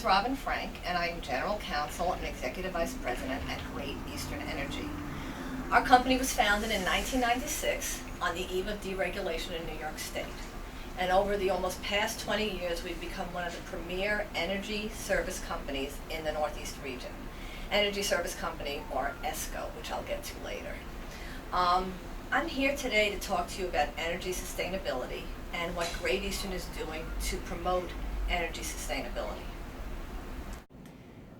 is Robyn Frank, and I am General Counsel and Executive Vice President at Great Eastern Energy. Our company was founded in 1996 on the eve of deregulation in New York State. And over the almost past 20 years, we've become one of the premier energy service companies in the Northeast region. Energy Service Company, or ESCO, which I'll get to later. I'm here today to talk to you about energy sustainability and what Great Eastern is doing to promote energy sustainability.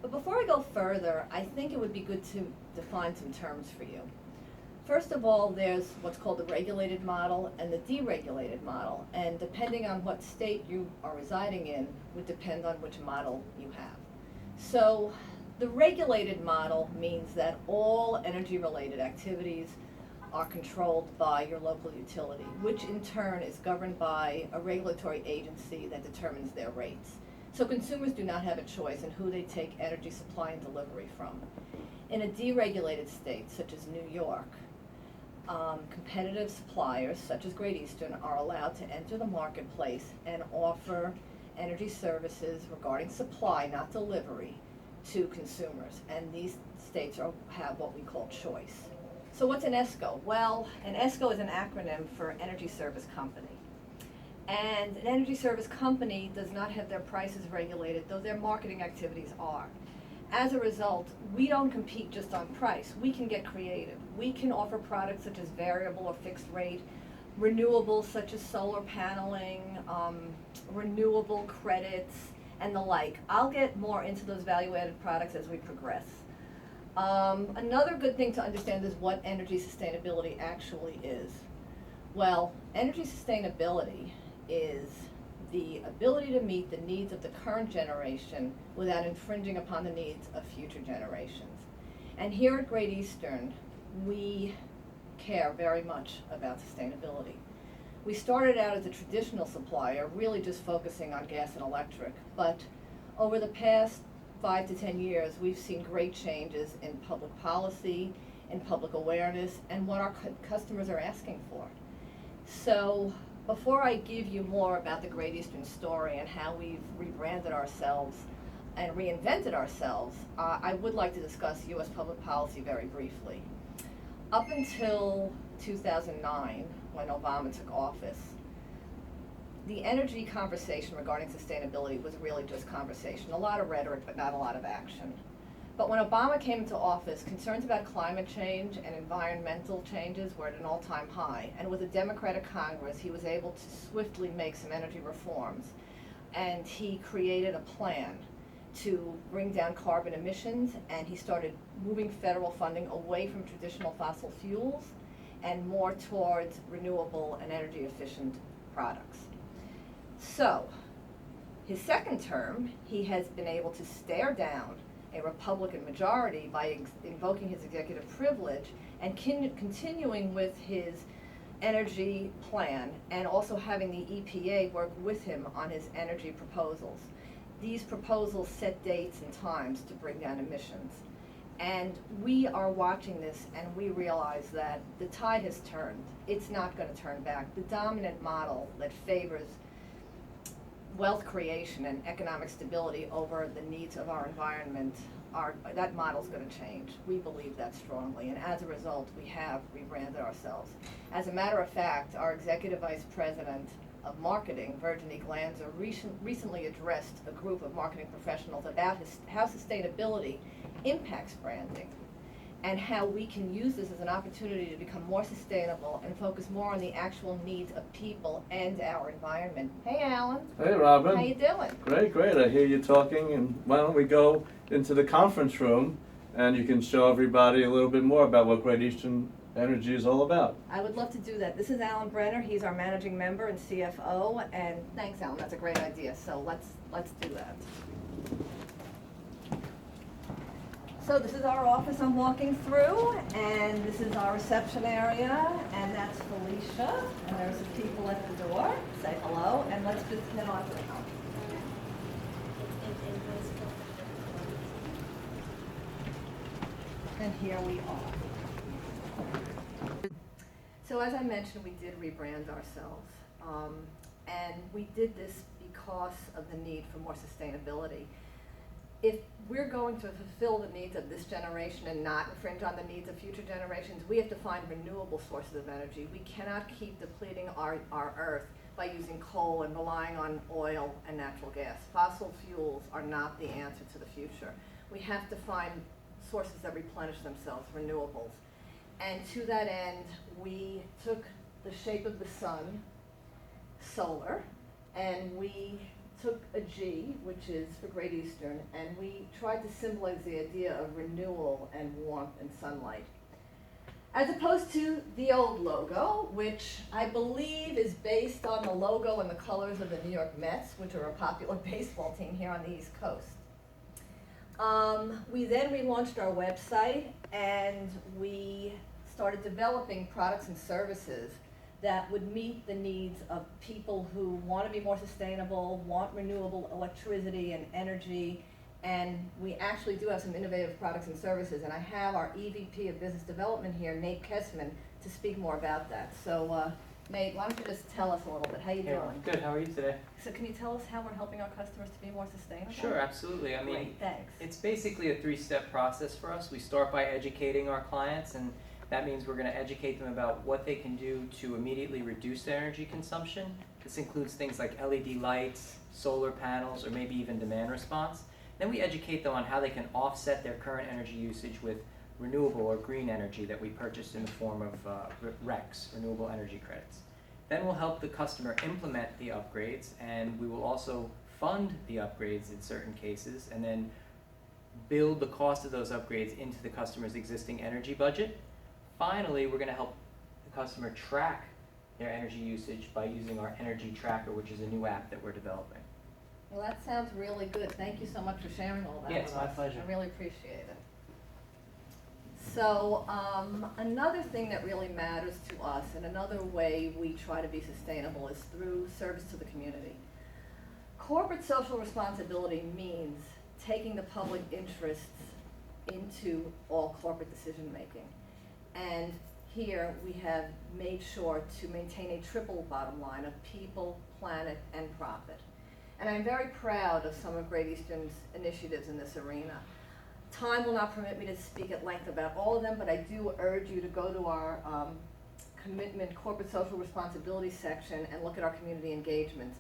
But before I go further, I think it would be good to define some terms for you. First of all, there's what's called the regulated model and the deregulated model, and depending on what state you are residing in would depend on which model you have. So the regulated model means that all energy-related activities are controlled by your local utility, which in turn is governed by a regulatory agency that determines their rates. So consumers do not have a choice in who they take energy supply and delivery from. In a deregulated state, such as New York, competitive suppliers, such as Great Eastern, are allowed to enter the marketplace and offer energy services regarding supply, not delivery, to consumers. And these states have what we call choice. So what's an ESCO? Well, an ESCO is an acronym for Energy Service Company. And an energy service company does not have their prices regulated, though their marketing activities are. As a result, we don't compete just on price. We can get creative. We can offer products such as variable or fixed rate, renewables such as solar paneling, renewable credits, and the like. I'll get more into those value-added products as we progress. Another good thing to understand is what energy sustainability actually is. Well, energy sustainability is the ability to meet the needs of the current generation without infringing upon the needs of future generations. And here at Great Eastern, we care very much about sustainability. We started out as a traditional supplier, really just focusing on gas and electric, but over the past 5 to 10 years, we've seen great changes in public policy, in public awareness, and what our customers are asking for. So before I give you more about the Great Eastern story and how we've rebranded ourselves and reinvented ourselves, I would like to discuss U.S. public policy very briefly. Up until 2009, when Obama took office, the energy conversation regarding sustainability was really just conversation. A lot of rhetoric, but not a lot of action. But when Obama came into office, concerns about climate change and environmental changes were at an all-time high. And with a Democratic Congress, he was able to swiftly make some energy reforms. And he created a plan to bring down carbon emissions, and he started moving federal funding away from traditional fossil fuels and more towards renewable and energy efficient products. So, his second term, he has been able to stare down a Republican majority by invoking his executive privilege and continuing with his energy plan, and also having the EPA work with him on his energy proposals. These proposals set dates and times to bring down emissions. And we are watching this, and we realize that the tide has turned. It's not going to turn back. The dominant model that favors wealth creation and economic stability over the needs of our environment, that model's going to change. We believe that strongly, and as a result, we have rebranded ourselves. As a matter of fact, our Executive Vice President of Marketing, Virginie Glanzer, recently addressed a group of marketing professionals about how sustainability impacts branding and how we can use this as an opportunity to become more sustainable and focus more on the actual needs of people and our environment. Hey, Alan. Hey, Robyn. How you doing? Great, great. I hear you talking, and why don't we go into the conference room and you can show everybody a little bit more about what Great Eastern Energy is all about. I would love to do that. This is Alan Brenner. He's our managing member and CFO, and thanks, Alan. That's a great idea. So let's do that. So this is our office I'm walking through, and this is our reception area, and that's Felicia, and there's some people at the door. Say hello, and let's just head on to the conference. And here we are. So as I mentioned, we did rebrand ourselves, and we did this because of the need for more sustainability. if we're going to fulfill the needs of this generation and not infringe on the needs of future generations, we have to find renewable sources of energy. We cannot keep depleting our earth by using coal and relying on oil and natural gas. Fossil fuels are not the answer to the future. We have to find sources that replenish themselves, renewables. And to that end, we took the shape of the sun, solar, and we took a G, which is for Great Eastern, and we tried to symbolize the idea of renewal and warmth and sunlight. As opposed to the old logo, which I believe is based on the logo and the colors of the New York Mets, which are a popular baseball team here on the East Coast. We then relaunched our website, and we started developing products and services that would meet the needs of people who want to be more sustainable, want renewable electricity and energy, and we actually do have some innovative products and services. And I have our EVP of Business Development here, Nate Kessman, to speak more about that. So, Nate, why don't you just tell us a little bit, how you doing? Good, how are you today? So can you tell us how we're helping our customers to be more sustainable? Sure, absolutely. I mean, Great, thanks. it's basically a three-step process for us. We start by educating our clients, and that means we're going to educate them about what they can do to immediately reduce their energy consumption. This includes things like LED lights, solar panels, or maybe even demand response. Then we educate them on how they can offset their current energy usage with renewable or green energy that we purchase in the form of RECs, renewable energy credits. Then we'll help the customer implement the upgrades, and we will also fund the upgrades in certain cases, and then build the cost of those upgrades into the customer's existing energy budget. Finally, we're going to help the customer track their energy usage by using our Energy Tracker, which is a new app that we're developing. Well, that sounds really good. Thank you so much for sharing all that Yeah, with it's us. my pleasure. I really appreciate it. So, another thing that really matters to us, and another way we try to be sustainable, is through service to the community. Corporate social responsibility means taking the public interests into all corporate decision making. And here we have made sure to maintain a triple bottom line of people, planet, and profit. And I'm very proud of some of Great Eastern's initiatives in this arena. Time will not permit me to speak at length about all of them, but I do urge you to go to our commitment corporate social responsibility section and look at our community engagements.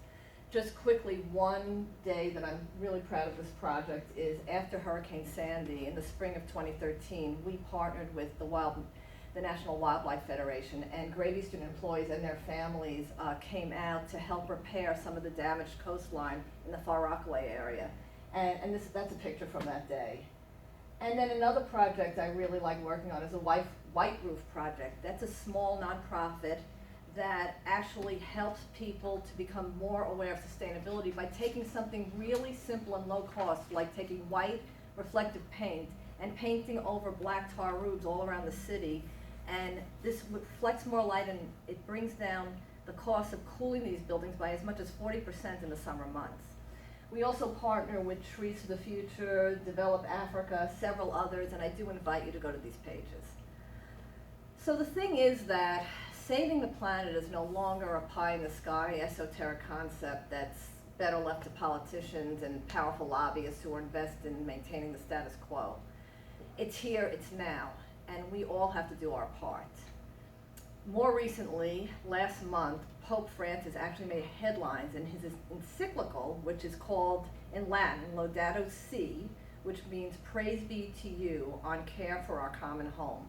Just quickly, one day that I'm really proud of this project is after Hurricane Sandy in the spring of 2013, we partnered with the National Wildlife Federation, and Great Eastern employees and their families came out to help repair some of the damaged coastline in the Far Rockaway area. And that's a picture from that day. And then another project I really like working on is a White Roof project. That's a small nonprofit that actually helps people to become more aware of sustainability by taking something really simple and low cost, like taking white reflective paint and painting over black tar roofs all around the city. And this reflects more light, and it brings down the cost of cooling these buildings by as much as 40% in the summer months. We also partner with Trees to the Future, Develop Africa, several others, and I do invite you to go to these pages. So the thing is that saving the planet is no longer a pie-in-the-sky esoteric concept that's better left to politicians and powerful lobbyists who are invested in maintaining the status quo. It's here, it's now, and we all have to do our part. More recently, last month, Pope Francis actually made headlines in his encyclical, which is called, in Latin, Laudato Si', which means praise be to you, on care for our common home.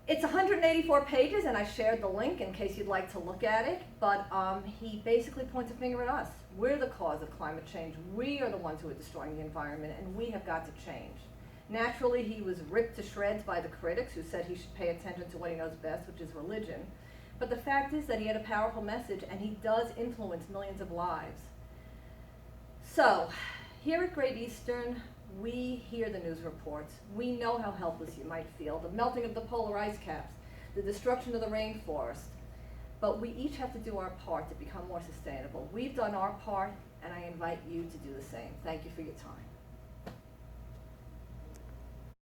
It's 184 pages, and I shared the link in case you'd like to look at it, but he basically points a finger at us. We're the cause of climate change. We are the ones who are destroying the environment, and we have got to change. Naturally, he was ripped to shreds by the critics who said he should pay attention to what he knows best, which is religion. But the fact is that he had a powerful message, and he does influence millions of lives. So, here at Great Eastern, we hear the news reports. We know how helpless you might feel, the melting of the polar ice caps, the destruction of the rainforest. But we each have to do our part to become more sustainable. We've done our part, and I invite you to do the same. Thank you for your time.